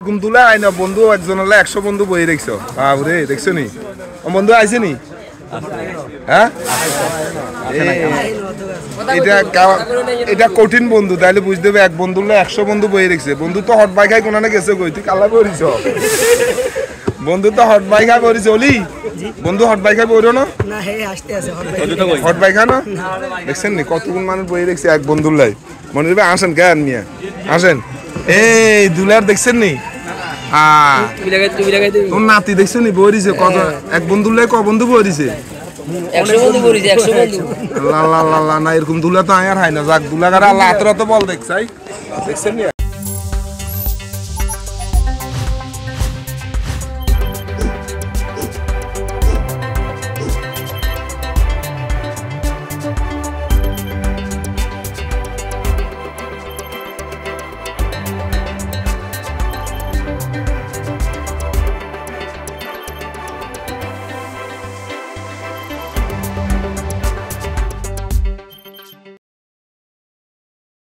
ঘুম তুলে আয় না বন্ধু একজন হলে 100 বন্ধু বই দেখছো বাবরে দেখছো নি বন্ধু আইছে নি হ্যাঁ এটা কঠিন বন্ধু তাইলে বুঝতে হবে এক বন্ধু হলে 100 বন্ধু বই দেখছে বন্ধু তো হট বাইক কোনা গেছে কই তুই কালা করিস বন্ধু তো হট বাইক করিস ওলি বন্ধু হট বাইক বইরো না হট বাইক না দেখছেন নি কতগুণ মানুষ বই দেখছে এক বন্ধুর লাই মনে হবে আসেন কেন মিয়া আসেন এই দুলার দেখছেন নি তোর নাতি দেখছো নি বই দিছে কত এক বন্ধুর লাই ক বন্ধু বই দিছে 100 বন্ধু করেছে 100 বন্ধু লা লা লা না এরকম দুলা তো আয়ার হয় না যাক দুলাগার আল্লাহ আতরা তো বল দেখছাই দেখছেন নি